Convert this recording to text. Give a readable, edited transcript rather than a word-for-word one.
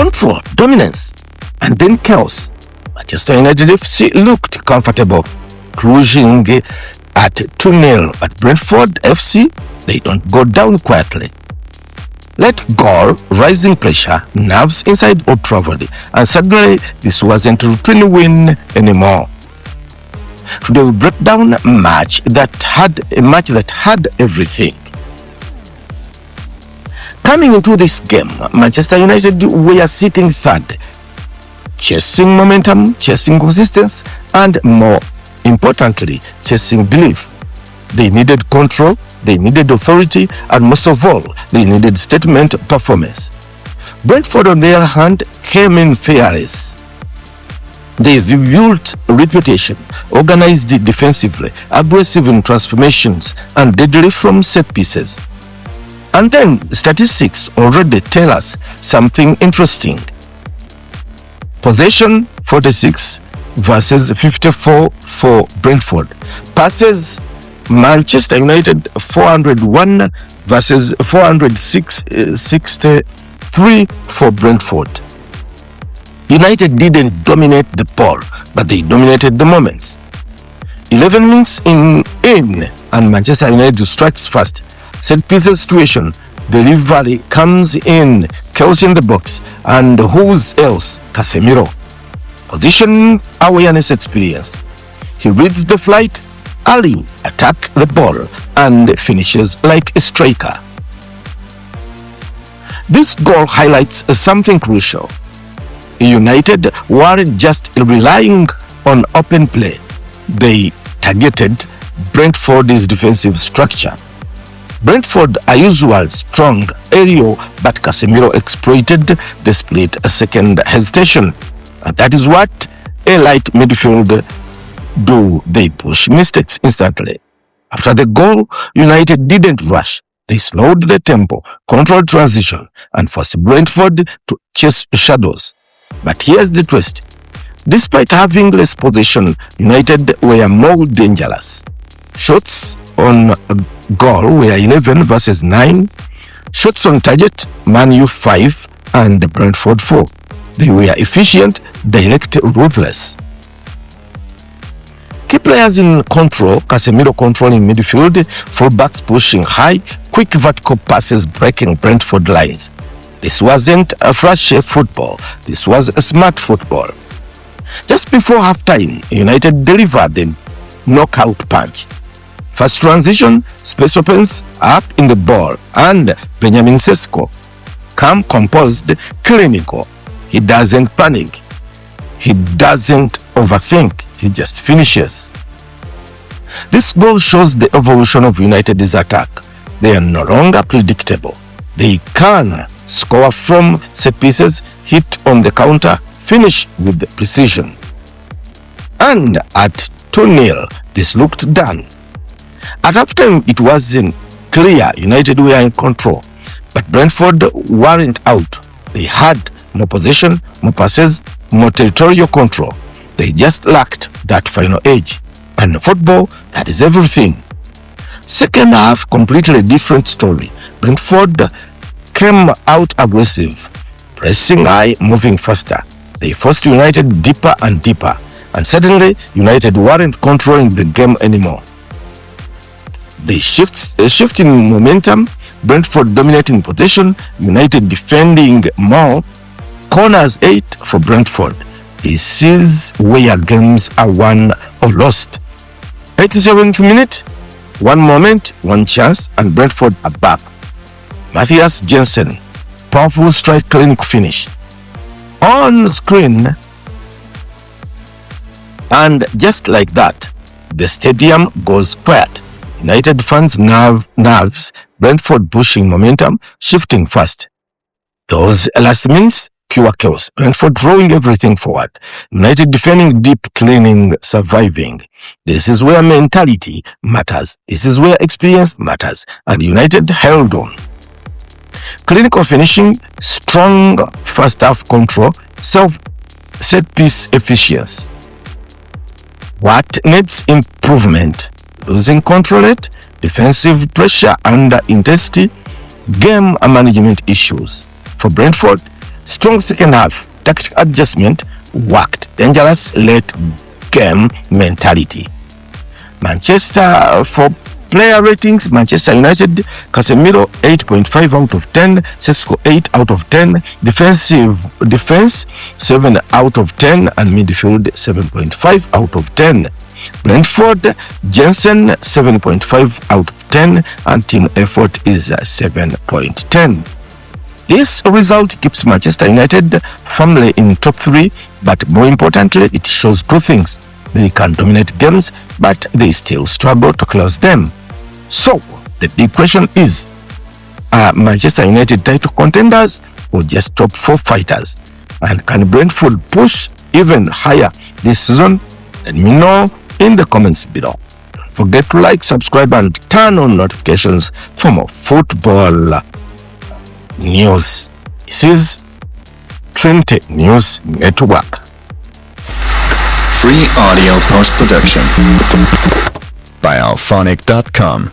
Control, dominance, and then chaos. Manchester United FC looked comfortable, cruising at 2-0, but Brentford FC, they don't go down quietly. Let goal, rising pressure, nerves inside Old Trafford, and suddenly this wasn't a routine win anymore. Today we break down a match that had everything. Coming into this game, Manchester United were sitting third, chasing momentum, chasing consistency, and more importantly, chasing belief. They needed control, they needed authority, and most of all, they needed statement performance. Brentford, on the other hand, came in fearless. They built reputation, organized defensively, aggressive in transformations, and deadly from set pieces. And then statistics already tell us something interesting. Possession 46 versus 54 for Brentford. Passes Manchester United 401 versus 463 for Brentford. United didn't dominate the ball, but they dominated the moments. 11 minutes in and Manchester United strikes first. Set pieces situation, delivery comes in, chaos in the box, and who's else? Casemiro. Position awareness experience. He reads the flight early, attack the ball, and finishes like a striker. This goal highlights something crucial. United weren't just relying on open play. They targeted Brentford's defensive structure. Brentford are usually strong aerial, but Casemiro exploited the split-second hesitation. And that is what a light midfield do. They push mistakes instantly. After the goal, United didn't rush. They slowed the tempo, controlled transition, and forced Brentford to chase shadows. But here's the twist. Despite having less possession, United were more dangerous. Shots on goal were 11 versus 9. Shots on target, Man U 5 and Brentford 4. They were efficient, direct, ruthless. Key players in control: Casemiro controlling midfield, fullbacks pushing high, quick vertical passes breaking Brentford lines. This wasn't a flashy football, this was a smart football. Just before halftime, United delivered the knockout punch. First transition, space opens up in the ball, and Benjamin Šeško, calm, composed, clinical. He doesn't panic. He doesn't overthink. He just finishes. This goal shows the evolution of United's attack. They are no longer predictable. They can score from set pieces, hit on the counter, finish with precision. And at 2-0, this looked done. At halftime, it wasn't clear United were in control, but Brentford weren't out. They had more possession, more passes, more territorial control. They just lacked that final edge. And football, that is everything. Second half, completely different story. Brentford came out aggressive, pressing high, moving faster. They forced United deeper and deeper, and suddenly United weren't controlling the game anymore. They shift in momentum, Brentford dominating possession, United defending more. Corners 8 for Brentford. This is where games are won or lost. 87th minute, one moment, one chance, and Brentford are back. Mathias Jensen, powerful strike, clinic finish. On screen, and just like that, the stadium goes quiet. United fans nerves, Brentford pushing momentum, shifting fast. Those last minutes, pure chaos. Brentford throwing everything forward. United defending deep, cleaning, surviving. This is where mentality matters. This is where experience matters. And United held on. Clinical finishing, strong first half control, set piece efficiency. What needs improvement? Losing control rate, defensive pressure under intensity, game management issues. For Brentford, Strong second half. Tactical adjustment worked. Dangerous late game mentality. Manchester for player ratings, Manchester United, Casemiro 8.5 out of 10, Šeško 8 out of 10, defense 7 out of 10, and midfield 7.5 out of 10. Brentford, Jensen 7.5 out of 10, and team effort is 7.10. This result keeps Manchester United firmly in top 3, but more importantly, it shows two things. They can dominate games, but they still struggle to close them. So, the big question is, are Manchester United title contenders or just top 4 fighters? And can Brentford push even higher this season? Let me know in the comments below. Don't forget to like, subscribe, and turn on notifications for more football news. This is Trinity News Network. Free audio post-production by alphonic.com.